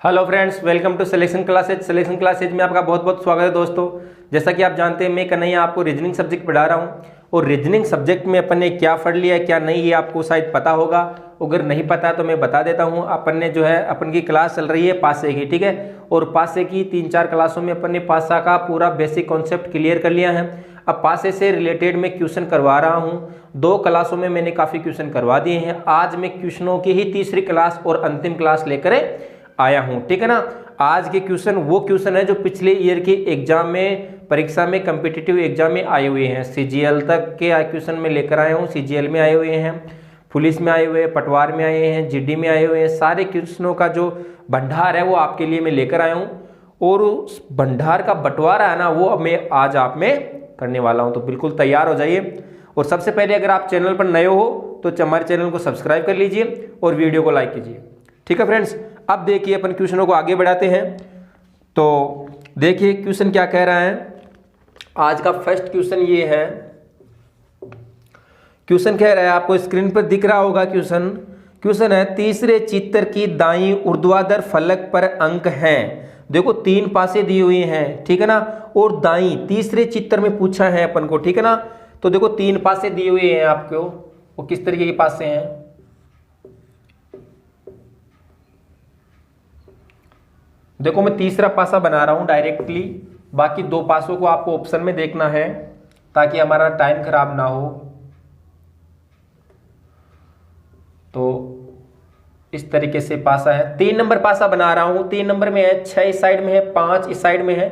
Hello friends, welcome to selection classes. Selection classes में आपका बहुत बहुत स्वागत है दोस्तों। जैसा कि आप जानते हैं, मैं कन्हैया आपको रीजनिंग सब्जेक्ट पढ़ा रहा हूं और रीजनिंग सब्जेक्ट में अपन ने क्या पढ़ लिया है क्या नहीं, ये आपको शायद पता होगा। अगर नहीं पता तो मैं बता देता हूं। अपन ने जो है अपन की क्लास चल रही है पासे की, ठीक है। और पासे की 3-4 क्लासों में अपन ने पासा का पूरा बेसिक कॉन्सेप्ट क्लियर कर लिया है। अब पासे से रिलेटेड मैं क्वेश्चन करवा रहा हूं। 2 क्लासों में मैंने काफ़ी क्वेश्चन करवा दिए हैं। आज मैं क्वेश्चनों की ही तीसरी क्लास और अंतिम क्लास लेकर आया हूं, ठीक है ना। आज के क्वेश्चन वो क्वेश्चन है जो पिछले ईयर के एग्जाम में, परीक्षा में, कम्पिटिटिव एग्जाम में आए हुए हैं। सीजीएल तक के क्वेश्चन में लेकर आया हूं। सीजीएल में आए हुए हैं, पुलिस में आए हुए हैं, पटवार में आए हैं, जीडी में आए हुए हैं। सारे क्वेश्चनों का जो भंडार है वो आपके लिए मैं लेकर आया हूं और उस भंडार का बंटवारा है ना, वो अब मैं आज आप में करने वाला हूं। तो बिल्कुल तैयार हो जाइए। और सबसे पहले अगर आप चैनल पर नए हो तो हमारे चैनल को सब्सक्राइब कर लीजिए और वीडियो को लाइक कीजिए, ठीक है फ्रेंड्स। अब देखिए अपन क्वेश्चनों को आगे बढ़ाते हैं। तो देखिए क्वेश्चन क्या कह रहा है। आज का फर्स्ट क्वेश्चन ये है। क्वेश्चन कह रहा है, आपको स्क्रीन पर दिख रहा होगा क्वेश्चन है, तीसरे चित्र की दाईं ऊर्ध्वाधर फलक पर अंक हैं। देखो 3 पासे दिए हुए हैं, ठीक है ना। और दाईं तीसरे चित्र में पूछा है अपन को, ठीक है ना। तो देखो 3 पासे दिए हुए हैं आपको, वो किस तरीके के पासे हैं। देखो मैं तीसरा पासा बना रहा हूं डायरेक्टली, बाकी 2 पासों को आपको ऑप्शन में देखना है ताकि हमारा टाइम खराब ना हो। तो इस तरीके से पासा है। 3 नंबर पासा बना रहा हूं। 3 नंबर में है, 6 इस साइड में है, 5 इस साइड में है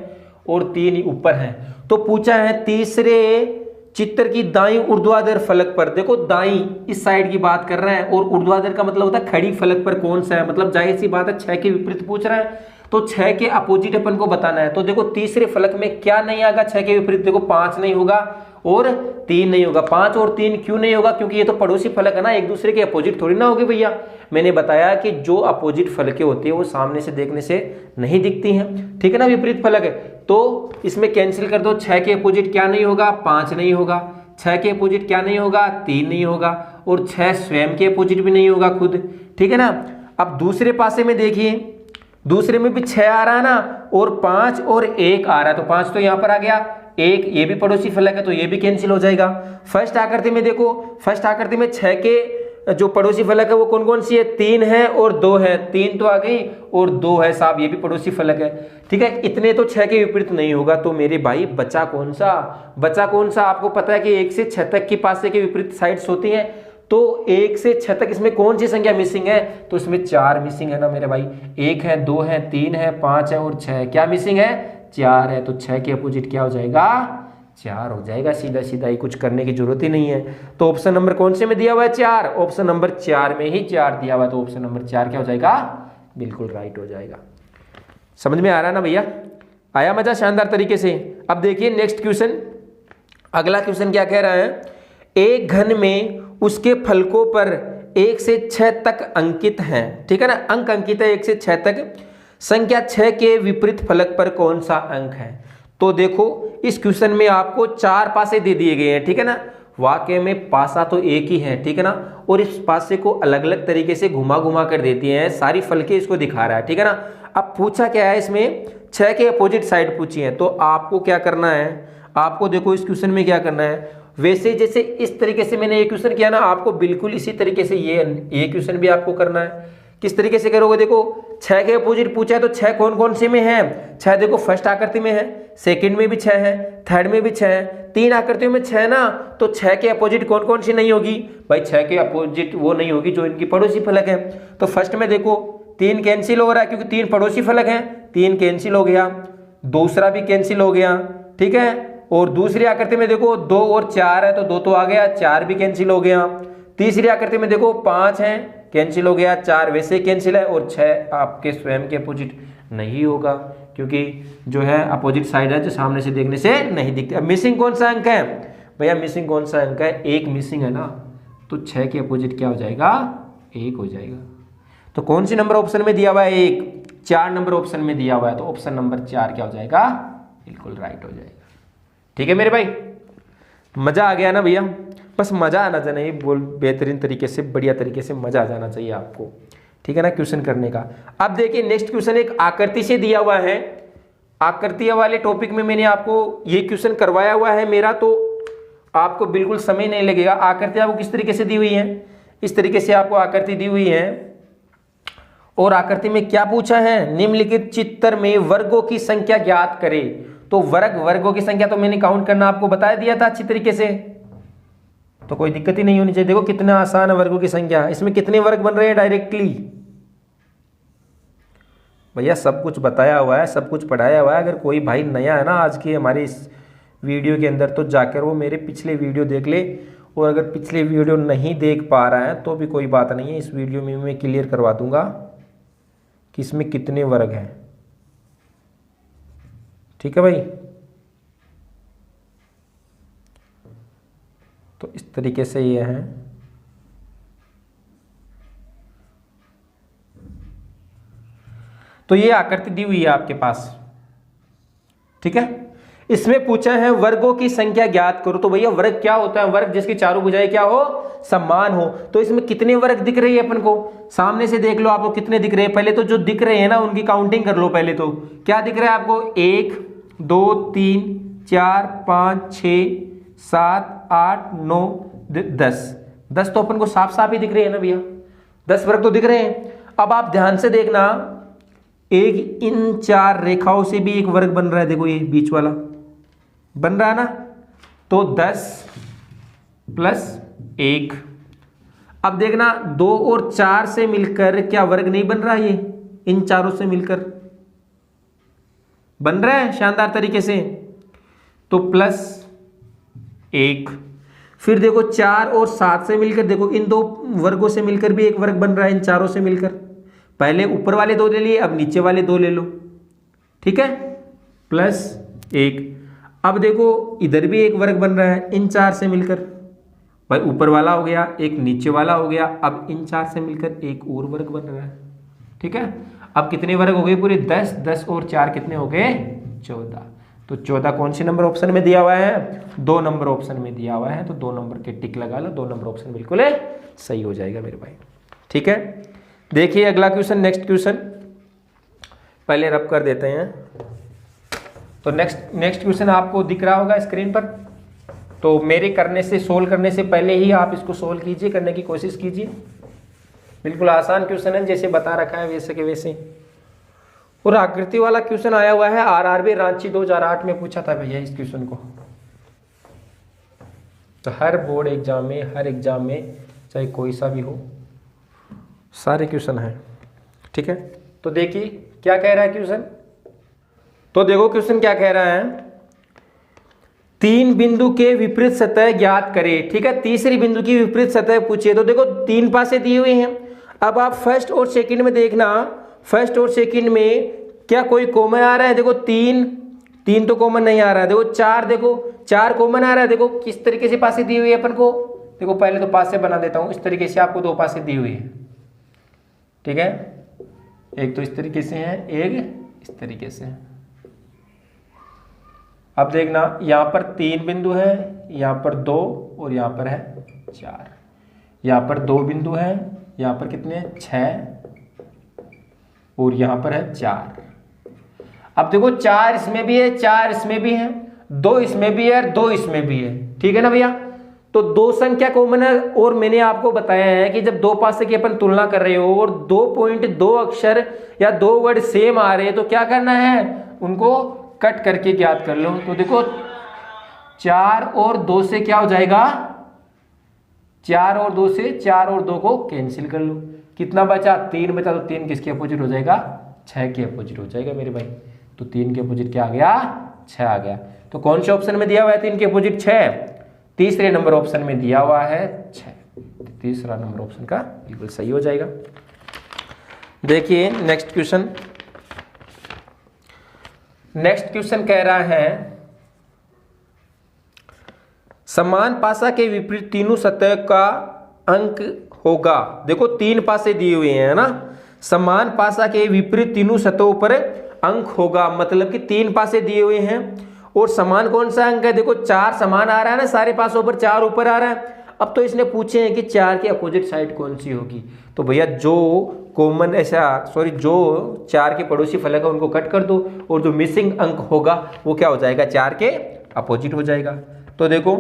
और 3 ऊपर है। तो पूछा है तीसरे चित्र की दाईं ऊर्ध्वाधर फलक पर। देखो दाईं इस साइड की बात कर रहा है और ऊर्ध्वाधर का मतलब होता है खड़ी फलक पर कौन सा है। मतलब जाहिर सी बात है 6 के विपरीत पूछ रहा है, तो 6 के अपोजिट अपन को बताना है। तो देखो तीसरे फलक में क्या नहीं आएगा 6 के विपरीत। देखो 5 नहीं होगा और 3 नहीं होगा। 5 और 3 क्यों नहीं होगा? क्योंकि ये तो पड़ोसी फलक है ना, एक दूसरे के अपोजिट थोड़ी ना होगी भैया। मैंने बताया कि जो अपोजिट फलकें होती है वो सामने से देखने से नहीं दिखती हैं, ठीक है ना। विपरीत फलक है तो इसमें कैंसिल कर दो। 6 के अपोजिट क्या नहीं होगा? 5 नहीं होगा। 6 के अपोजिट क्या नहीं होगा? 3 नहीं होगा। और 6 स्वयं के अपोजिट भी नहीं होगा खुद, ठीक है ना। अब दूसरे पासे में देखिए, दूसरे में भी 6 आ रहा है ना और 5 और 1 आ रहा है। तो 5 तो यहां पर आ गया, 1 ये भी पड़ोसी फलक है तो ये भी कैंसिल हो जाएगा। फर्स्ट आकृति में देखो, फर्स्ट आकृति में 6 के जो पड़ोसी फलक है वो कौन कौन सी है? 3 है और 2 है। 3 तो आ गई और 2 है साहब, ये भी पड़ोसी फलक है, ठीक है। इतने तो 6 के विपरीत नहीं होगा। तो मेरे भाई बचा कौन सा? बचा कौन सा? आपको पता है कि 1 से 6 तक की पासे के विपरीत साइड्स होती हैं। तो 1 से 6 तक इसमें कौन सी संख्या मिसिंग है? तो इसमें 4 मिसिंग है ना मेरे भाई। 1 है, 2 है, 3 है, 5 है और 6 है। क्या मिसिंग है? 4 है। तो 6 के अपोजिट क्या हो जाएगा? 4 हो जाएगा। सीधा सीधा ही, कुछ करने की जरूरत ही नहीं है। तो ऑप्शन नंबर कौन से में दिया हुआ है? 4। ऑप्शन नंबर 4 में ही 4 दिया हुआ है। तो ऑप्शन नंबर 4 क्या हो जाएगा? बिल्कुल राइट हो जाएगा। समझ में आ रहा ना भैया? आया मजा शानदार तरीके से। अब देखिए नेक्स्ट क्वेश्चन। अगला क्वेश्चन क्या कह रहा है, एक घन में उसके फलकों पर 1 से 6 तक अंकित हैं, ठीक है ना। अंक अंकित है 1 से 6 तक। संख्या 6 के विपरीत फलक पर कौन सा अंक है? तो देखो इस क्वेश्चन में आपको 4 पासे दे दिए गए हैं, ठीक है ना। वाकई में पासा तो एक ही है, ठीक है ना। और इस पासे को अलग अलग तरीके से घुमा घुमा कर देती हैं, सारी फलकें इसको दिखा रहा है, ठीक है ना। अब पूछा क्या है इसमें? 6 के अपोजिट साइड पूछी है। तो आपको क्या करना है? आपको देखो इस क्वेश्चन में क्या करना है, वैसे जैसे इस तरीके से मैंने ये क्वेश्चन किया ना, आपको बिल्कुल इसी तरीके से ये क्वेश्चन भी आपको करना है। किस तरीके से करोगे? देखो 6 के अपोजिट पूछा है तो 6 कौन कौन से में है? 6 देखो फर्स्ट आकृति में है, सेकंड में भी 6 है, थर्ड में भी 6 है, 3 आकृतियों में 6 ना। तो 6 के अपोजिट कौन कौन सी नहीं होगी भाई? 6 के अपोजिट वो नहीं होगी जो इनकी पड़ोसी फलक है। तो फर्स्ट में देखो 3 कैंसिल हो रहा है क्योंकि 3 पड़ोसी फलक है, 3 कैंसिल हो गया। दूसरा भी कैंसिल हो गया, ठीक है। और दूसरी आकृति में देखो 2 और 4 है तो 2 तो आ गया, 4 भी कैंसिल हो गया। तीसरी आकृति में देखो 5 है, कैंसिल हो गया, 4 वैसे कैंसिल है और 6 आपके स्वयं के अपोजिट नहीं होगा क्योंकि जो है अपोजिट साइड है जो सामने से देखने से नहीं दिखती। अब मिसिंग कौन सा अंक है भैया? मिसिंग कौन सा अंक है? 1 मिसिंग है ना। तो 6 के अपोजिट क्या हो जाएगा? 1 हो जाएगा। तो कौन सी नंबर ऑप्शन में दिया हुआ है? 1। 4 नंबर ऑप्शन में दिया हुआ है तो ऑप्शन नंबर 4 क्या हो जाएगा? बिल्कुल राइट हो जाएगा, ठीक है मेरे भाई। मजा आ गया ना भैया? बस मजा आना चाहिए, बोल बेहतरीन तरीके से, बढ़िया तरीके से मजा आ जाना चाहिए आपको, ठीक है ना, क्वेश्चन करने का। अब देखिए नेक्स्ट क्वेश्चन एक आकृति से दिया हुआ है। आकृति वाले टॉपिक में मैंने आपको ये क्वेश्चन करवाया हुआ है मेरा, तो आपको बिल्कुल समय नहीं लगेगा। आकृति आपको किस तरीके से दी हुई है, इस तरीके से आपको आकृति दी हुई है। और आकृति में क्या पूछा है, निम्नलिखित चित्र में वर्गों की संख्या ज्ञात करें। तो वर्गों की संख्या तो मैंने काउंट करना आपको बता दिया था अच्छी तरीके से, तो कोई दिक्कत ही नहीं होनी चाहिए। देखो कितना आसान है वर्गों की संख्या, इसमें कितने वर्ग बन रहे हैं डायरेक्टली, भैया सब कुछ बताया हुआ है, सब कुछ पढ़ाया हुआ है। अगर कोई भाई नया है ना आज की हमारी इस वीडियो के अंदर, तो जाकर वो मेरे पिछले वीडियो देख ले। और अगर पिछले वीडियो नहीं देख पा रहा है तो भी कोई बात नहीं है, इस वीडियो में मैं क्लियर करवा दूंगा कि इसमें कितने वर्ग हैं। ठीक है भाई, तो इस तरीके से ये है। तो ये आकृति दी हुई है आपके पास, ठीक है। इसमें पूछा है वर्गों की संख्या ज्ञात करो। तो भैया वर्ग क्या होता है, वर्ग जिसकी चारों भुजाएं क्या हो, समान हो। तो इसमें कितने वर्ग दिख रही है अपन को, सामने से देख लो आपको कितने दिख रहे हैं। पहले तो जो दिख रहे हैं ना उनकी काउंटिंग कर लो। पहले तो क्या दिख रहा है आपको, 1 2 3 4 5 6 7 8 9 10 तो अपन को साफ साफ ही दिख रहे हैं ना भैया, 10 वर्ग तो दिख रहे हैं। अब आप ध्यान से देखना, एक इन 4 रेखाओं से भी एक वर्ग बन रहा है। देखो ये बीच वाला बन रहा है ना, तो 10 प्लस 1। अब देखना 2 और 4 से मिलकर क्या वर्ग नहीं बन रहा, ये इन चारों से मिलकर बन रहा है शानदार तरीके से, तो प्लस 1। फिर देखो 4 और 7 से मिलकर, देखो इन 2 वर्गों से मिलकर भी एक वर्ग बन रहा है, इन चारों से मिलकर। पहले ऊपर वाले 2 ले लिए, अब नीचे वाले 2 ले लो, ठीक है, प्लस 1। अब देखो इधर भी एक वर्ग बन रहा है इन 4 से मिलकर, भाई ऊपर वाला हो गया, एक नीचे वाला हो गया। अब इन 4 से मिलकर एक और वर्ग बन रहा है, ठीक है। अब कितने वर्ग हो गए पूरे, 10 10 और 4 कितने हो गए, 14। तो 14 कौन सी नंबर ऑप्शन में दिया हुआ है, 2 नंबर ऑप्शन में दिया हुआ है। तो 2 नंबर के टिक लगा लो, 2 नंबर ऑप्शन बिल्कुल है सही हो जाएगा मेरे भाई, ठीक है। देखिए अगला क्वेश्चन, नेक्स्ट क्वेश्चन पहले रब कर देते हैं। तो नेक्स्ट क्वेश्चन आपको दिख रहा होगा स्क्रीन पर। तो मेरे करने से, सोल्व करने से पहले ही आप इसको सोल्व कीजिए, करने की कोशिश कीजिए। बिल्कुल आसान क्वेश्चन है, जैसे बता रखा है वैसे के वैसे। और आकृति वाला क्वेश्चन आया हुआ है आरआरबी रांची 2008 में पूछा था भैया इस क्वेश्चन को। तो हर बोर्ड एग्जाम में, हर एग्जाम में चाहे कोई सा भी हो, सारे क्वेश्चन हैं, ठीक है। तो देखिए क्या कह रहा है क्वेश्चन। तो देखो क्वेश्चन क्या कह रहा है, 3 बिंदु के विपरीत सतह ज्ञात करें, ठीक है। तीसरी बिंदु की विपरीत सतह पूछिए। तो देखो 3 पासे दिए हुए हैं। अब आप फर्स्ट और सेकंड में देखना, फर्स्ट और सेकंड में क्या कोई कॉमन आ रहा है। देखो 3 तो कॉमन नहीं आ रहा है। देखो 4, देखो 4 कॉमन आ रहा है। देखो किस तरीके से पासे दी हुई है अपन को। देखो पहले तो पासे बना देता हूं, इस तरीके से आपको 2 पासे दी हुई है, ठीक है। एक तो इस तरीके से है, एक इस तरीके से। अब देखना यहां पर 3 बिंदु है, यहां पर 2 और यहां पर है 4। यहां पर 2 बिंदु है, यहां पर कितने 6 और यहां पर है 4। अब देखो 4 इसमें भी है, 4 इसमें भी है, 2 इसमें भी है, 2 इसमें भी है, ठीक है ना भैया। तो 2 संख्या कॉमन है। और मैंने आपको बताया है कि जब 2 पासे की अपन तुलना कर रहे हो और 2.2 अक्षर या 2 वर्ड सेम आ रहे हैं, तो क्या करना है, उनको कट करके ज्ञात कर लो। तो देखो 4 और 2 से क्या हो जाएगा, 4 और 2 से 4 और 2 को कैंसिल कर लो। कितना बचा, 3 बचा। तो 3 किसके अपोजिट हो जाएगा, 6 के अपोजिट हो जाएगा मेरे भाई। तो 3 के अपोजिट क्या आ गया, 6 आ गया। तो कौन से ऑप्शन में दिया हुआ है 3 के अपोजिट 6, तीसरे नंबर ऑप्शन में दिया हुआ है 6। तीसरा नंबर ऑप्शन का बिल्कुल सही हो जाएगा। देखिए नेक्स्ट क्वेश्चन। नेक्स्ट क्वेश्चन कह रहा है समान पासा के विपरीत तीनों सतह का अंक होगा। देखो 3 पासे दिए हुए हैं ना, समान पासा के विपरीत तीनों सतहों पर अंक होगा, मतलब कि 3 पासे दिए हुए हैं और समान कौन सा अंक है। देखो 4 समान आ रहा है ना, सारे पासों पर 4 ऊपर आ रहा है। अब तो इसने पूछे हैं कि 4 के अपोजिट साइड कौन सी होगी। तो भैया जो कॉमन ऐसा सॉरी जो 4 के पड़ोसी फलक है उनको कट कर दो और जो मिसिंग अंक होगा वो क्या हो जाएगा, 4 के अपोजिट हो जाएगा। तो देखो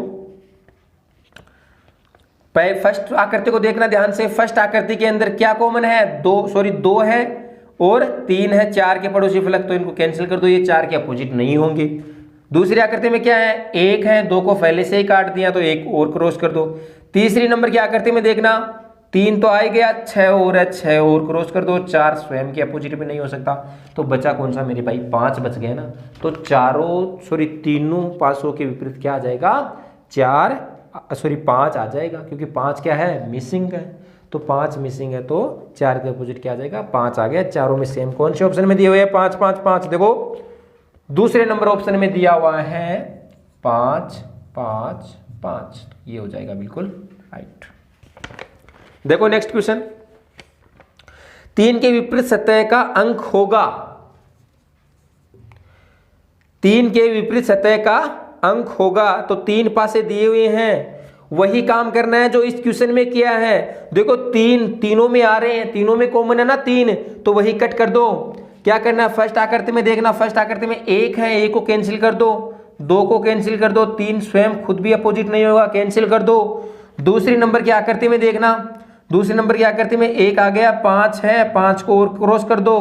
फर्स्ट आकृति को देखना ध्यान से। फर्स्ट आकृति के अंदर क्या कॉमन है, 2 है और 3 है 4 के पड़ोसी फलक, तो इनको कैंसिल कर दो, ये 4 के अपोजिट नहीं होंगे। दूसरी आकृति में क्या है, 1 है, 2 को पहले से ही काट दिया तो 1 और क्रॉस कर दो। तीसरी नंबर की आकृति में देखना 3 तो आ गया, 6 और है, 6 और क्रॉस कर दो, 4 स्वयं के अपोजिट भी नहीं हो सकता, तो बचा कौन सा मेरे भाई, 5 बच गए ना। तो तीनों पासों के विपरीत क्या आ जाएगा, 5 आ जाएगा, क्योंकि 5 क्या है, मिसिंग है, तो 5 मिसिंग है, तो 4 के अपोजिट क्या आ जाएगा, 5 आ गया। चारों में सेम कौन से ऑप्शन में दिए हुए हैं, 5 5 5। देखो दूसरे नंबर ऑप्शन में दिया हुआ है 5 5 5, ये हो जाएगा बिल्कुल राइट। देखो नेक्स्ट क्वेश्चन, 3 के विपरीत सतह का अंक होगा, 3 के विपरीत सतह का अंक होगा, तो 3 पासे दिए हुए हैं, वही काम करना है जो इस क्वेश्चन में किया है। देखो तीनों में आ रहे हैं, तीनों में कॉमन है ना 3, तो वही कट कर दो। क्या करना है, फर्स्ट आकृति में देखना, फर्स्ट आकृति में 1 है, 1 को कैंसिल कर दो, 2 को कैंसिल कर दो, 3 स्वयं खुद भी अपोजिट नहीं होगा, कैंसिल कर दो। दूसरी नंबर की आकृति में देखना, दूसरी नंबर की आकृति में 1 आ गया, 5 है, 5 को और क्रॉस कर दो।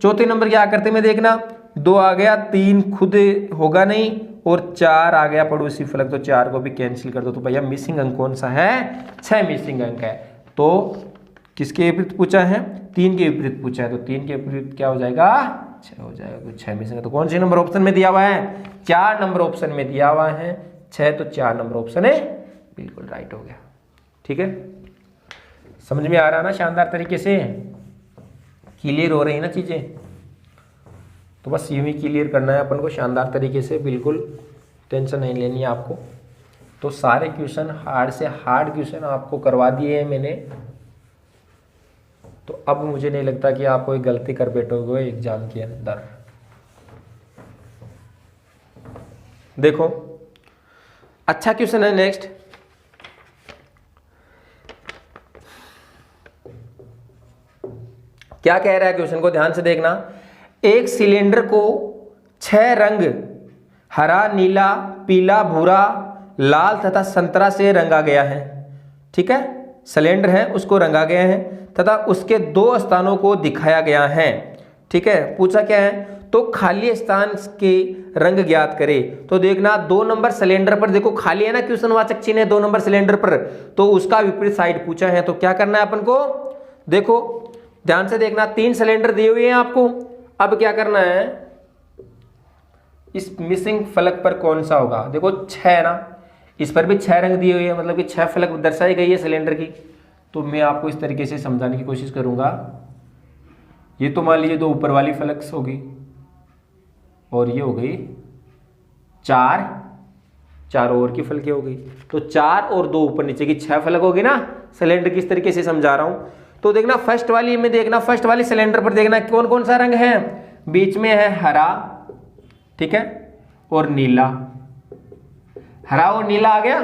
चौथे नंबर की आकृति में देखना 2 आ गया, 3 खुद होगा नहीं, और 4 आ गया पड़ोसी फलक, तो 4 को भी कैंसिल कर दो। तो भैया मिसिंग अंक कौन सा है, 6 मिसिंग अंक है। तो किसके विपरीत पूछा है, 3 के विपरीत पूछा है, तो 3 के विपरीत क्या हो जाएगा, 6 हो जाएगा, तो 6 मिसिंग है। तो कौन से नंबर ऑप्शन में दिया हुआ है, 4 नंबर ऑप्शन में दिया हुआ है 6, तो 4 नंबर ऑप्शन है बिल्कुल राइट हो गया। ठीक है, समझ में आ रहा ना, शानदार तरीके से क्लियर हो रही है ना चीजें। तो बस यूं ही क्लियर करना है अपन को शानदार तरीके से, बिल्कुल टेंशन नहीं लेनी है आपको। तो सारे क्वेश्चन हार्ड से हार्ड क्वेश्चन आपको करवा दिए हैं मैंने, तो अब मुझे नहीं लगता कि आप कोई गलती कर बैठोगे एग्जाम के अंदर। देखो अच्छा क्वेश्चन है नेक्स्ट, क्या कह रहा है क्वेश्चन को ध्यान से देखना। एक सिलेंडर को 6 रंग हरा, नीला, पीला, भूरा, लाल तथा संतरा से रंगा गया है। ठीक है, सिलेंडर है उसको रंगा गया है तथा उसके 2 स्थानों को दिखाया गया है। ठीक है, पूछा क्या है, तो खाली स्थान के रंग ज्ञात करे। तो देखना 2 नंबर सिलेंडर पर, देखो खाली है ना, क्वेश्चन वाचक चिन्ह है 2 नंबर सिलेंडर पर, तो उसका विपरीत साइड पूछा है। तो क्या करना है अपन को, देखो ध्यान से देखना, 3 सिलेंडर दिए हुए हैं आपको। अब क्या करना है, इस मिसिंग फलक पर कौन सा होगा, देखो 6 है ना, इस पर भी 6 रंग दिए हुए हैं, मतलब कि 6 फलक दर्शाई गई है सिलेंडर की। तो मैं आपको इस तरीके से समझाने की कोशिश करूंगा। ये तो मान लीजिए 2 ऊपर वाली फलक होगी और ये हो गई 4 और की फलकें हो गई, तो 4 और 2 ऊपर नीचे की 6 फलक होगी ना। सिलेंडर किस तरीके से समझा रहा हूं, तो देखना फर्स्ट वाली में देखना, फर्स्ट वाली सिलेंडर पर देखना कौन कौन सा रंग है, बीच में है हरा, ठीक है, और नीला, हरा और नीला आ गया।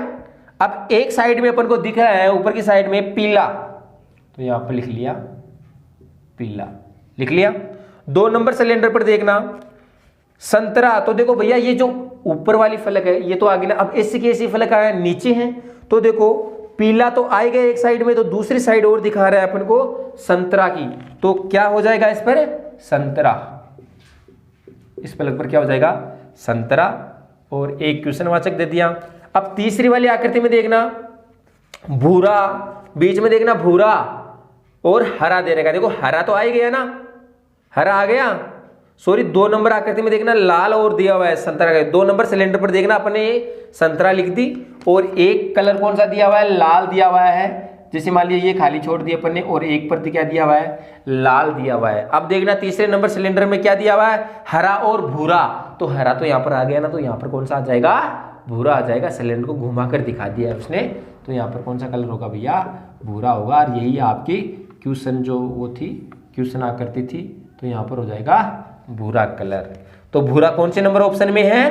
अब एक साइड में अपन को दिख रहा है ऊपर की साइड में पीला, तो यहां पर लिख लिया पीला, लिख लिया। 2 नंबर सिलेंडर पर देखना संतरा, तो देखो भैया ये जो ऊपर वाली फलक है ये तो आगे ना, अब ऐसी की ऐसी फलक आया नीचे है, तो देखो पीला तो आएगा एक साइड में, तो दूसरी साइड और दिखा रहा है अपन को संतरा की, तो क्या हो जाएगा इस पर, संतरा, इस फलक पर क्या हो जाएगा, संतरा, और एक क्वेश्चन वाचक दे दिया। अब तीसरी वाली आकृति में देखना भूरा, बीच में देखना भूरा और हरा दे रहेगा, देखो हरा तो आ ही गया ना, हरा आ गया, सॉरी 2 नंबर आकृति में देखना लाल और दिया हुआ है संतरा का। 2 नंबर सिलेंडर पर देखना अपने संतरा लिख दी, और एक कलर कौन सा दिया हुआ है, लाल दिया हुआ है। जैसे मान लीजिए ये खाली छोड़ दिया अपन ने, और एक पर क्या दिया हुआ है, लाल दिया हुआ है। अब देखना तीसरे नंबर सिलेंडर में क्या दिया हुआ है, हरा और भूरा, तो हरा तो यहाँ पर आ गया ना, तो यहाँ पर कौन सा आ जाएगा, भूरा आ जाएगा। सिलेंडर को घुमा कर दिखा दिया है उसने, तो यहाँ पर कौन सा कलर होगा भैया, भूरा होगा। और यही आपकी क्वेश्चन जो वो थी, क्वेश्चन आकृति थी, तो यहाँ पर हो जाएगा भूरा कलर। तो भूरा कौन से नंबर ऑप्शन में है,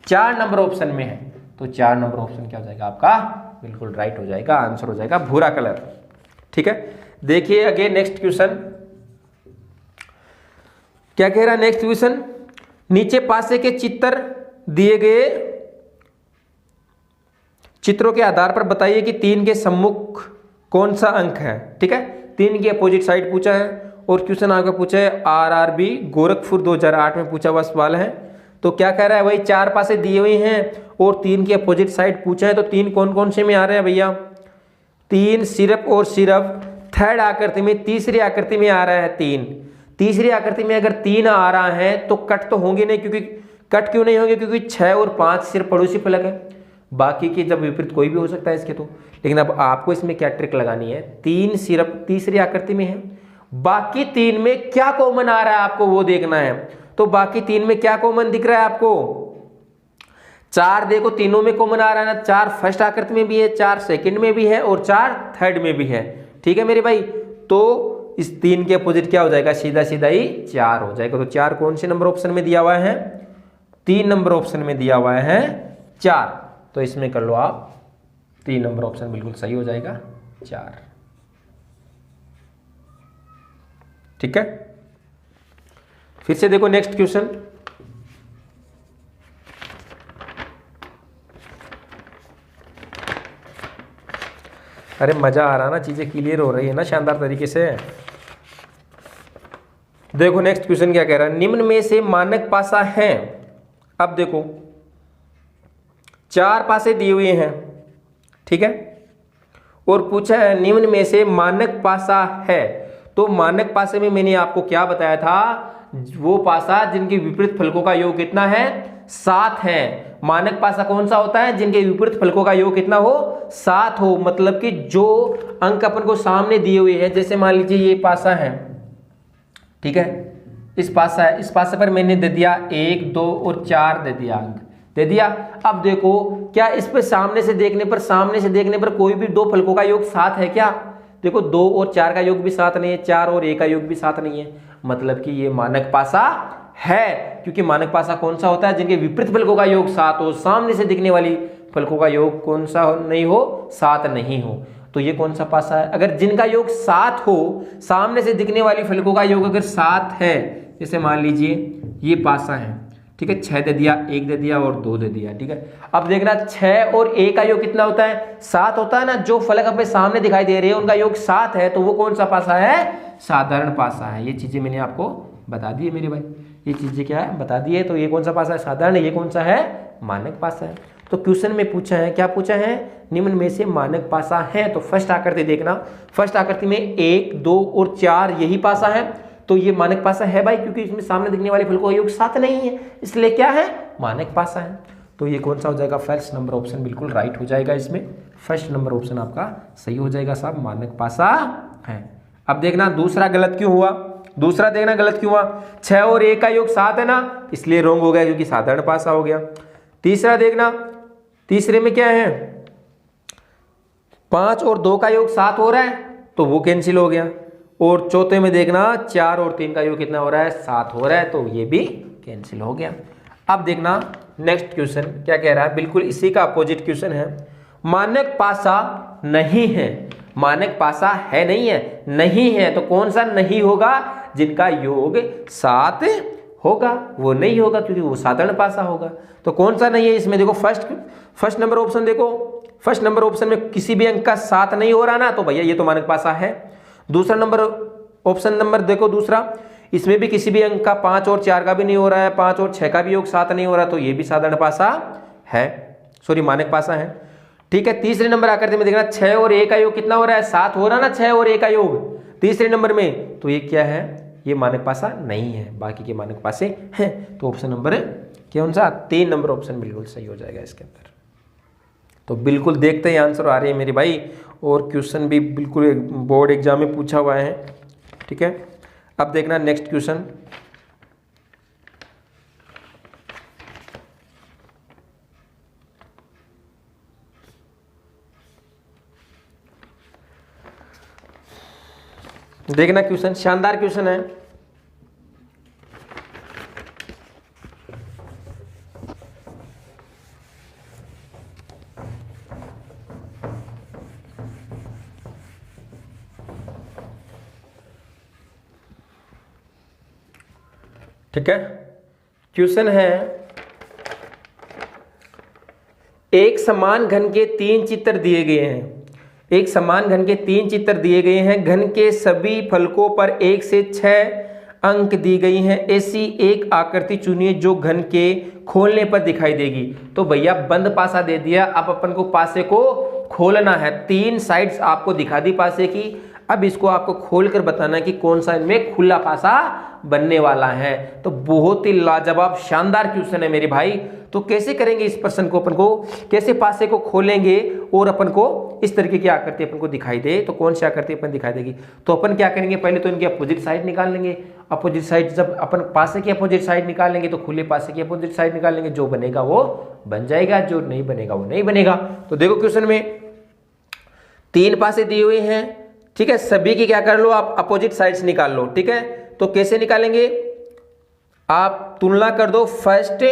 4 नंबर ऑप्शन में है, तो 4 नंबर ऑप्शन क्या हो जाएगा आपका, बिल्कुल राइट हो जाएगा, आंसर हो जाएगा भूरा कलर। ठीक है, देखिए अगेन नेक्स्ट क्वेश्चन, क्या कह रहा है नेक्स्ट क्वेश्चन, नीचे पासे के चित्र दिए गए चित्रों के आधार पर बताइए कि 3 के सम्मुख कौन सा अंक है। ठीक है, 3 की अपोजिट साइड पूछा है और क्वेश्चन आपका पूछा है आरआरबी गोरखपुर 2008 में पूछा हुआ सवाल है। तो क्या कह रहा है, वही 4 पासे दिए हुए हैं और 3 की अपोजिट साइड पूछा है। तो 3 कौन कौन से में आ रहे हैं भैया, 3 सिर्फ और सिर्फ थर्ड आकृति में, तीसरी आकृति में आ रहा है 3। तीसरी आकृति में अगर 3 आ रहा है तो कट तो होंगे नहीं, क्योंकि कट क्यों नहीं होंगे, क्योंकि 6 और 5 सिर्फ पड़ोसी फलक है, बाकी की जब विपरीत कोई भी हो सकता है इसके। तो लेकिन अब आपको इसमें क्या ट्रिक लगानी है, 3 सिर्फ तीसरी आकृति में है, बाकी 3 में क्या कॉमन आ रहा है आपको वो देखना है। तो बाकी 3 में क्या कॉमन दिख रहा है आपको, 4 देखो तीनों में कॉमन आ रहा है ना, 4 फर्स्ट आकृति में भी है, 4 सेकंड में भी है और 4 थर्ड में भी है। ठीक है मेरे भाई, तो इस 3 के अपोजिट क्या हो जाएगा, सीधा सीधा ही 4 हो जाएगा। तो 4 कौन से नंबर ऑप्शन में दिया हुआ है, 3 नंबर ऑप्शन में दिया हुआ है 4। तो इसमें कर लो आप 3 नंबर ऑप्शन बिल्कुल सही हो जाएगा 4। ठीक है, फिर से देखो नेक्स्ट क्वेश्चन, अरे मजा आ रहा ना, चीजें क्लियर हो रही है ना शानदार तरीके से। देखो नेक्स्ट क्वेश्चन क्या कह रहा है, निम्न में से मानक पासा है। अब देखो 4 पासे दिए हुए हैं, ठीक है, और पूछा है निम्न में से मानक पासा है। तो मानक पासे में मैंने आपको क्या बताया था, वो पासा जिनके विपरीत फलकों का योग कितना है, 7 है। मानक पासा कौन सा होता है, जिनके विपरीत फलकों का योग कितना हो, 7 हो। मतलब कि जो अंक अपन को सामने दिए हुए हैं, जैसे मान लीजिए ये पासा है, ठीक है, इस पासा है, इस पासे पर मैंने दे दिया 1, 2 और 4 दे दिया, अंक दे दिया। अब देखो क्या इस पे सामने से देखने पर कोई भी 2 फलकों का योग 7 है क्या, देखो 2 और 4 का योग भी 7 नहीं है, 4 और 1 का योग भी 7 नहीं है। मतलब कि ये मानक पासा है, क्योंकि मानक पासा कौन सा होता है, जिनके विपरीत फलकों का योग 7 हो, सामने से दिखने वाली फलकों का योग कौन सा नहीं हो, 7 नहीं हो। तो ये कौन सा पासा है, अगर जिनका योग 7 हो, सामने से दिखने वाली फलकों का योग अगर 7 है, जैसे मान लीजिए ये पासा है, ठीक है, 6 दे दिया, 1 दे दिया और 2 दे दिया। ठीक है, अब देखना 6 और 1 का योग कितना होता है, 7 होता है ना। जो फलक अपने सामने दिखाई दे रहे हैं उनका योग 7 है, तो वो कौन सा पासा है, साधारण पासा है। ये चीजें मैंने आपको बता दी है मेरे भाई, ये चीजें क्या है बता दी है। तो ये कौन सा पासा है, साधारण, ये कौन सा है, मानक पासा है। तो क्वेश्चन में पूछा है, क्या पूछा है, निम्न में से मानक पासा है। तो फर्स्ट आकृति देखना, फर्स्ट आकृति में 1, 2 और 4 यही पासा है, तो ये मानक पासा है भाई, क्योंकि इसमें सामने दिखने वाले फलकों का योग 7 नहीं है, इसलिए क्या है, मानक पासा है। तो ये कौन सा हो जाएगा, फर्स्ट नंबर ऑप्शन बिल्कुल राइट हो जाएगा। इसमें फर्स्ट नंबर ऑप्शन आपका सही हो जाएगा साहब, मानक पासा है। अब देखना दूसरा गलत क्यों हुआ, दूसरा देखना गलत क्यों हुआ, 6 और 1 का योग 7 है ना, इसलिए रॉन्ग हो गया, क्योंकि साधारण पासा हो गया। तीसरा देखना, तीसरे में क्या है, 5 और 2 का योग 7 हो रहा है, तो वो कैंसिल हो गया। और चौथे में देखना 4 और 3 का योग कितना हो रहा है, 7 हो रहा है, तो ये भी कैंसिल हो गया। अब देखना नेक्स्ट क्वेश्चन क्या कह रहा है, बिल्कुल इसी का अपोजिट क्वेश्चन है। मानक पासा नहीं है, मानक पासा है नहीं है, नहीं है, तो कौन सा नहीं होगा, जिनका योग 7 होगा, वो नहीं होगा, क्योंकि वो साधारण पासा होगा। तो कौन सा नहीं है इसमें, देखो फर्स्ट नंबर ऑप्शन देखो, फर्स्ट नंबर ऑप्शन में किसी भी अंक का 7 नहीं हो रहा ना, तो भैया ये तो मानक पासा है। दूसरा नंबर ऑप्शन नंबर देखो दूसरा, इसमें भी किसी भी अंक का 5 और 4 का भी नहीं हो रहा है, 5 और 6 का भी योग 7 नहीं हो रहा, तो ये भी साधारण पासा है, सॉरी मानक पासा है। ठीक है, तीसरे नंबर आकृति में देखना 6 और 1 का योग कितना हो रहा है, 7 हो रहा ना, 6 और 1 का योग तीसरे नंबर में, तो ये क्या है, ये मानक पासा नहीं है, बाकी के मानक पासे हैं। तो ऑप्शन नंबर कौन सा, 3 नंबर ऑप्शन बिल्कुल सही हो जाएगा इसके अंदर। तो बिल्कुल देखते ही आंसर आ रही है मेरे भाई, और क्वेश्चन भी बिल्कुल बोर्ड एग्जाम में पूछा हुआ है। ठीक है, अब देखना नेक्स्ट क्वेश्चन, देखना क्वेश्चन शानदार क्वेश्चन है। ठीक है। क्वेश्चन है, एक समान घन के 3 चित्र दिए गए हैं। एक समान घन के 3 चित्र दिए गए हैं। घन के सभी फलकों पर 1 से 6 अंक दी गई हैं। ऐसी एक आकृति चुनिए जो घन के खोलने पर दिखाई देगी। तो भैया बंद पासा दे दिया, अब अपन को पासे को खोलना है। 3 साइड्स आपको दिखा दी पासे की, अब इसको आपको खोलकर बताना है कि कौन सा इनमें खुला पासा बनने वाला है। तो बहुत ही लाजवाब शानदार क्वेश्चन है मेरे भाई। तो कैसे करेंगे इस प्रश्न को, अपन को कैसे पासे को खोलेंगे और अपन को इस तरीके की आकृति अपन को दिखाई दे, तो कौन सी आकृति अपन दिखाई देगी। तो अपन क्या करेंगे, पहले तो इनकी अपोजिट साइड निकाल लेंगे। अपोजिट साइड, जब अपन पासे की अपोजिट साइड निकाल लेंगे तो खुले पासे की अपोजिट साइड निकाल लेंगे। जो बनेगा वो बन जाएगा, जो नहीं बनेगा वो नहीं बनेगा। तो देखो क्वेश्चन में 3 पासे दिए हुए हैं, ठीक है। सभी की क्या कर लो आप, अपोजिट साइड्स निकाल लो, ठीक है। तो कैसे निकालेंगे, आप तुलना कर दो, फर्स्ट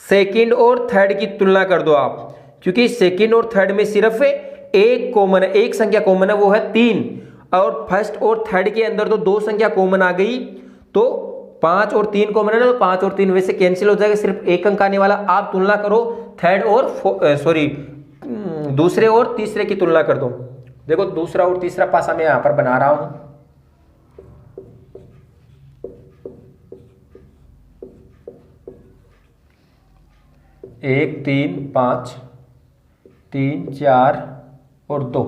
सेकंड और थर्ड की तुलना कर दो आप, क्योंकि सेकंड और थर्ड में सिर्फ एक कॉमन है, एक संख्या कॉमन है, वो है 3। और फर्स्ट और थर्ड के अंदर तो 2 संख्या कॉमन आ गई, तो 5 और 3 कॉमन है ना, तो 5 और 3 वैसे कैंसिल हो जाएगा, सिर्फ एक अंक आने वाला। आप तुलना करो थर्ड और दूसरे और तीसरे की तुलना कर दो। देखो दूसरा और तीसरा पासा मैं यहां पर बना रहा हूं। एक 3 5 3 4 और 2,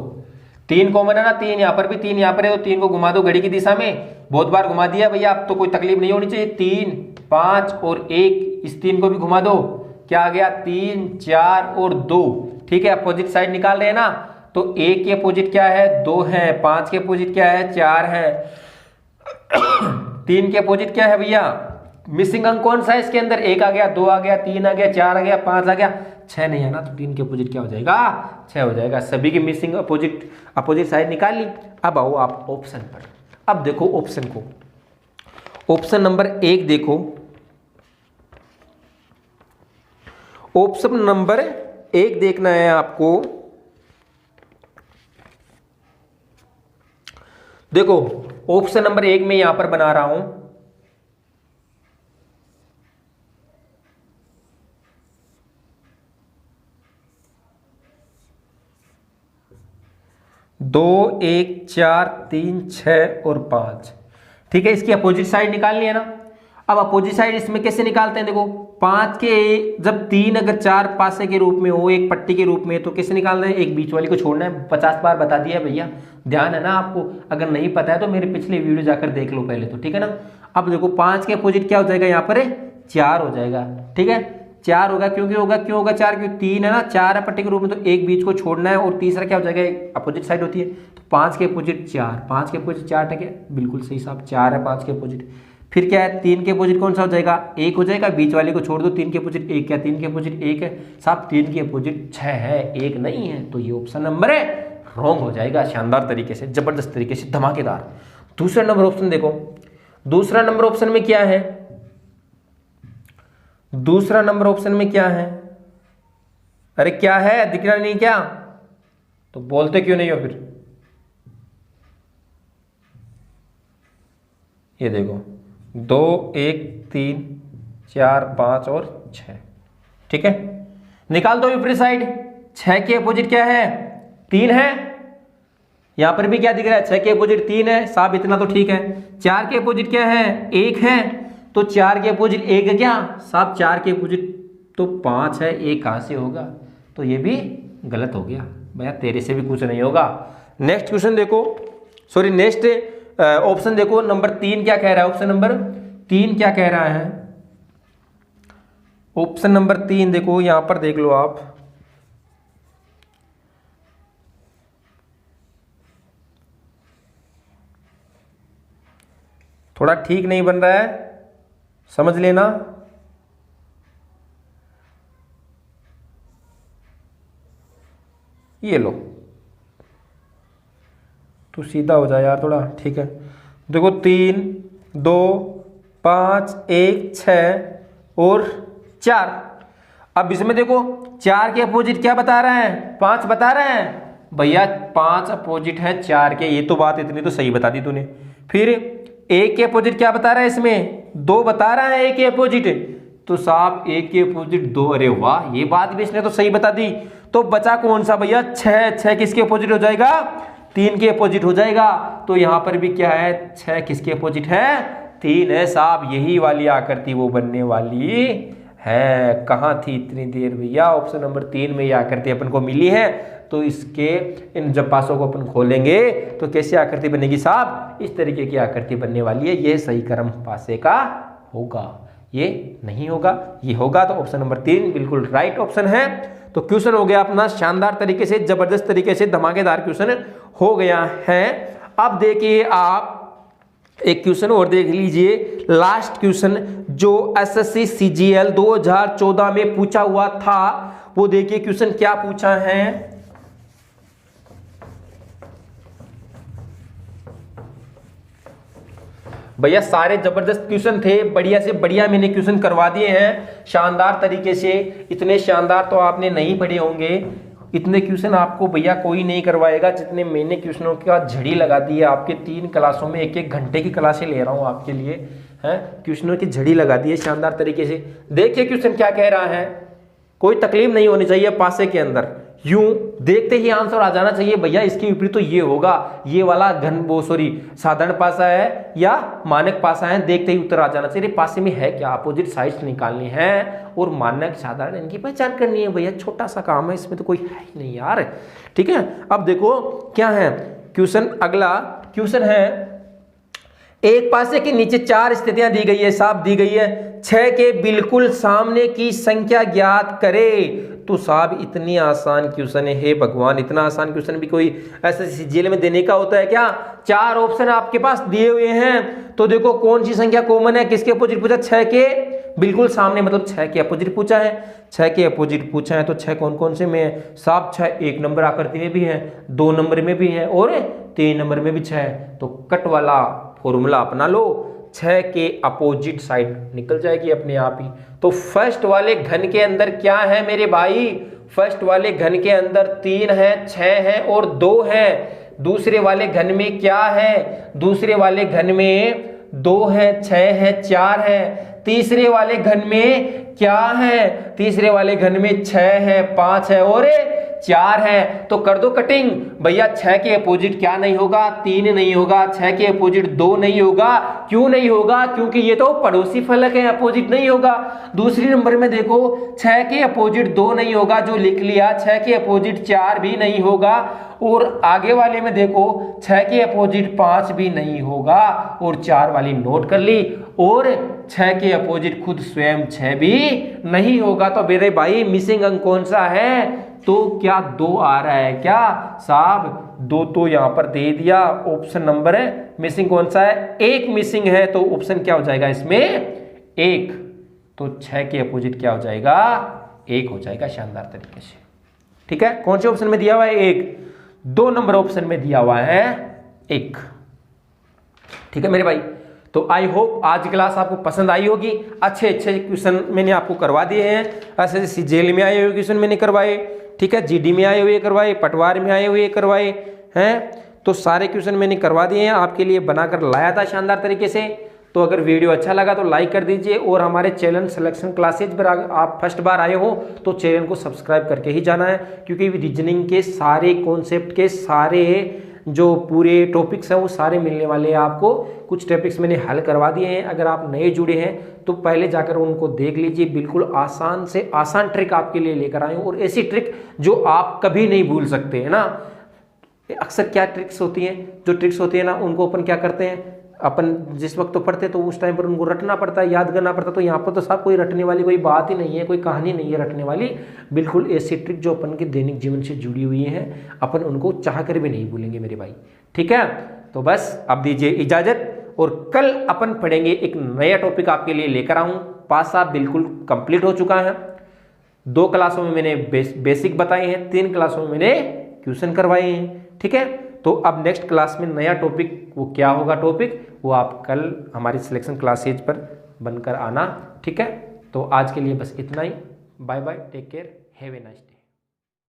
3 कॉमन है ना, 3 यहां पर भी 3 यहां पर है, तो 3 को घुमा दो घड़ी की दिशा में। बहुत बार घुमा दिया भैया, अब तो कोई तकलीफ नहीं होनी चाहिए। 3 5 और 1, इस 3 को भी घुमा दो, क्या आ गया 3 4 और 2, ठीक है। अपोजिट साइड निकाल रहे हैं ना, तो 1 के अपोजिट क्या है 2 है, 5 के अपोजिट क्या है 4 है, 3 के अपोजिट क्या है भैया, मिसिंग अंक कौन सा है इसके अंदर, 1 आ गया, 2 आ गया, 3 आ गया, 4 आ गया, 5 आ गया, 6 नहीं है ना, तो 3 के अपोजिट क्या हो जाएगा 6 हो जाएगा। सभी की मिसिंग अपोजिट साइड निकाल ली। अब आओ आप ऑप्शन पर। अब देखो ऑप्शन को, ऑप्शन नंबर 1 देखो, ऑप्शन नंबर 1 देखना है आपको। देखो ऑप्शन नंबर 1 में यहां पर बना रहा हूं, दो 1 4 3 6 और 5, ठीक है। इसकी अपोजिट साइड निकालनी है ना। अब अपोजिट साइड इसमें कैसे निकालते हैं, देखो 5 के जब 3 अगर 4 पासे के रूप में हो, एक पट्टी के रूप में, तो कैसे निकालना है, एक बीच वाली को छोड़ना है। 50 बार बता दिया भैया, ध्यान है ना आपको। अगर नहीं पता है तो मेरे पिछले वीडियो जाकर देख लो पहले, तो ठीक है ना। अब देखो 5 के अपोजिट क्या हो जाएगा, यहाँ पर 4 हो जाएगा, ठीक है। 4 होगा, क्यों होगा 4, क्योंकि 3 है ना, 4 है पट्टी के रूप में, तो एक बीच को छोड़ना है, और तीसरा क्या हो जाएगा, अपोजिट साइड होती है, तो 5 के अपोजिट 4, 5 के अपोजिट 4 टके, बिल्कुल सही साहब, 4 है 5 के अपोजिट। फिर क्या है, 3 के अपोजिट कौन सा हो जाएगा, 1 हो जाएगा, बीच वाले को छोड़ दो, 3 के अपोजिट 1, क्या 3 के अपोजिट 1 है साहब, 3 के अपोजिट 6 है, 1 नहीं है, तो ये ऑप्शन नंबर है रॉन्ग हो जाएगा। शानदार तरीके से, जबरदस्त तरीके से, धमाकेदार। दूसरा नंबर ऑप्शन देखो, दूसरा नंबर ऑप्शन में क्या है, दूसरा नंबर ऑप्शन में क्या है, अरे क्या है, दिख रहा नहीं क्या, तो बोलते क्यों नहीं हो फिर। ये देखो 2 1 3 4 5 और 6, ठीक है। निकाल दो ऊपरी साइड। 6 के अपोजिट क्या है, 3 है, यहां पर भी क्या दिख रहा है, 6 के अपोजिट 3 है साहब, इतना तो ठीक है। 4 के अपोजिट क्या है, 1 है, तो 4 के अपोजिट 1 है क्या साहब, 4 के अपोजिट तो 5 है, 1 कहां से होगा, तो ये भी गलत हो गया भैया, तेरे से भी कुछ नहीं होगा। नेक्स्ट क्वेश्चन देखो, सॉरी नेक्स्ट ऑप्शन देखो, नंबर 3 क्या कह रहा है, ऑप्शन नंबर 3 क्या कह रहा है, ऑप्शन नंबर 3 देखो, यहां पर देख लो आप, थोड़ा ठीक नहीं बन रहा है, समझ लेना। ये लो, तू सीधा हो जाए यार थोड़ा, ठीक है। देखो 3 2 5 1 6 और 4। अब इसमें देखो 4 के अपोजिट क्या बता रहा है, 5 बता रहा है भैया, 5 अपोजिट है 4 के, ये तो बात इतनी तो सही बता दी तूने। फिर ए के अपोजिट क्या बता रहा है इसमें, 2 बता रहा है ए के अपोजिट, तो साहब ए के अपोजिट 2, अरे वाह ये बात भी इसने तो सही बता दी। तो बचा कौन सा भैया, 6 किसके अपोजिट हो जाएगा, 3 के अपोजिट हो जाएगा। तो यहां पर भी क्या है, 6 किसके अपोजिट है, 3 है साहब, यही वाली आकृति वो बनने वाली है। कहां थी इतनी देर भैया, ऑप्शन नंबर 3 में ये आकृति अपन को मिली है। तो इसके इन जब पासों को अपन खोलेंगे तो कैसी आकृति बनेगी साहब, इस तरीके की आकृति बनने वाली है। ये सही क्रम पासे का होगा, ये नहीं होगा, ये होगा। तो ऑप्शन नंबर 3 बिल्कुल राइट ऑप्शन है। तो क्वेश्चन हो गया अपना शानदार तरीके से, जबरदस्त तरीके से, धमाकेदार क्वेश्चन हो गया है। अब देखिए आप एक क्वेश्चन और देख लीजिए, लास्ट क्वेश्चन जो एसएससी सीजीएल 2014 में पूछा हुआ था, वो देखिए क्वेश्चन क्या पूछा है। भैया सारे जबरदस्त क्वेश्चन थे, बढ़िया से बढ़िया मैंने क्वेश्चन करवा दिए हैं शानदार तरीके से। इतने शानदार तो आपने नहीं पढ़े होंगे, इतने क्वेश्चन आपको भैया कोई नहीं करवाएगा जितने मैंने क्वेश्चनों का झड़ी लगा दी है। आपके 3 क्लासों में 1-1 घंटे की क्लासें ले रहा हूं आपके लिए, हैं क्वेश्चनों की झड़ी लगा दी है शानदार तरीके से। देखिए क्वेश्चन क्या कह रहा है, कोई तकलीफ नहीं होनी चाहिए पासे के अंदर, यूं देखते ही आंसर आ जाना चाहिए भैया। इसके विपरीत तो ये होगा, ये वाला साधारण पासा है या मानक पासा है, देखते ही उत्तर आ जाना चाहिए। पासे में है क्या, अपोजिट साइड्स निकालनी है और मानक साधारण इनकी पहचान करनी है भैया। छोटा सा काम है, इसमें तो कोई है ही नहीं यार, ठीक है। अब देखो क्या है क्वेश्चन, अगला क्वेश्चन है, एक पासे के नीचे 4 स्थितियां दी गई है, साफ दी गई है, 6 के बिल्कुल सामने की संख्या ज्ञात करे। तो साहब इतनी आसान क्वेश्चन है भगवान, इतना आसान क्वेश्चन भी कोई ऐसे सीजीएल में देने का होता है क्या। 4 ऑप्शन आपके पास दिए हुए हैं, तो देखो कौन सी संख्या कॉमन है, किसके अपोजिट पूछा, 6 के बिल्कुल सामने, मतलब 6 के अपोजिट पूछा है। 6 के अपोजिट पूछा है तो 6 कौन कौन से में है साहब, 6 1 नंबर आकृति में भी है, 2 नंबर में भी है और 3 नंबर में भी 6 है। तो कट वाला फॉर्मूला अपना लो, 6 के अपोजिट साइड निकल जाएगी अपने आप ही। तो फर्स्ट वाले घन के अंदर क्या है मेरे भाई, फर्स्ट वाले घन के अंदर 3 है, 6 है और 2 है। दूसरे वाले घन में क्या है, दूसरे वाले घन में 2 है, 6 है, 4 है। तीसरे वाले घन में क्या है, तीसरे वाले घन में 6 है, 5 है और 4 है। तो कर दो कटिंग भैया, 6 के अपोजिट क्या नहीं होगा, 3 नहीं होगा, 6 के अपोजिट 2 नहीं होगा। क्यों नहीं होगा, क्योंकि ये तो पड़ोसी फलक है, अपोजिट नहीं होगा। दूसरी नंबर में देखो 6 के अपोजिट 2 नहीं होगा, जो लिख लिया। 6 के अपोजिट 4 भी नहीं होगा और आगे वाले में देखो 6 के अपोजिट 5 भी नहीं होगा और 4 वाली नोट कर ली और 6 के अपोजिट खुद स्वयं 6 भी नहीं होगा। तो मेरे भाई मिसिंग अंक कौन सा है, तो क्या 2 आ रहा है क्या साहब, 2 तो यहां पर दे दिया, ऑप्शन नंबर है मिसिंग कौन सा है, 1 मिसिंग है। तो ऑप्शन क्या हो जाएगा इसमें 1, तो 6 के अपोजिट क्या हो जाएगा 1 हो जाएगा शानदार तरीके से, ठीक है। कौन से ऑप्शन में दिया हुआ है 1, 2 नंबर ऑप्शन में दिया हुआ है 1, ठीक है मेरे भाई। तो आई होप आज की क्लास आपको पसंद आई होगी। अच्छे अच्छे क्वेश्चन मैंने आपको करवा दिए हैं, ऐसे जैसे जेल में आए हुए क्वेश्चन मैंने करवाए, ठीक है, जीडी में आए हुए करवाए, पटवार में आए हुए करवाए हैं। तो सारे क्वेश्चन मैंने करवा दिए हैं, आपके लिए बनाकर लाया था शानदार तरीके से। तो अगर वीडियो अच्छा लगा तो लाइक कर दीजिए और हमारे चैनल सिलेक्शन क्लासेज पर आप फर्स्ट बार आए हो तो चैनल को सब्सक्राइब करके ही जाना है, क्योंकि रीजनिंग के सारे कॉन्सेप्ट के सारे जो पूरे टॉपिक्स हैं वो सारे मिलने वाले हैं आपको। कुछ टॉपिक्स मैंने हल करवा दिए हैं, अगर आप नए जुड़े हैं तो पहले जाकर उनको देख लीजिए। बिल्कुल आसान से आसान ट्रिक आपके लिए लेकर आए हूँ और ऐसी ट्रिक जो आप कभी नहीं भूल सकते है ना। अक्सर क्या ट्रिक्स होती हैं, जो ट्रिक्स होती है ना उनको अपन क्या करते हैं, अपन जिस वक्त तो पढ़ते तो उस टाइम पर उनको रटना पड़ता है, याद करना पड़ता है। तो यहाँ पर तो साहब कोई रटने वाली कोई बात ही नहीं है, कोई कहानी नहीं है रटने वाली। बिल्कुल ऐसी ट्रिक जो अपन के दैनिक जीवन से जुड़ी हुई है, अपन उनको चाह कर भी नहीं भूलेंगे मेरे भाई, ठीक है। तो बस अब दीजिए इजाजत और कल अपन पढ़ेंगे एक नया टॉपिक आपके लिए लेकर आऊँ। पासा बिल्कुल कंप्लीट हो चुका है, 2 क्लासों में मैंने बेसिक बताए हैं, 3 क्लासों में मैंने क्वेश्चन करवाए हैं, ठीक है। तो अब नेक्स्ट क्लास में नया टॉपिक, वो क्या होगा टॉपिक, वो आप कल हमारी सिलेक्शन क्लासेज पर बनकर आना, ठीक है। तो आज के लिए बस इतना ही, bye bye, take care, have a nice day.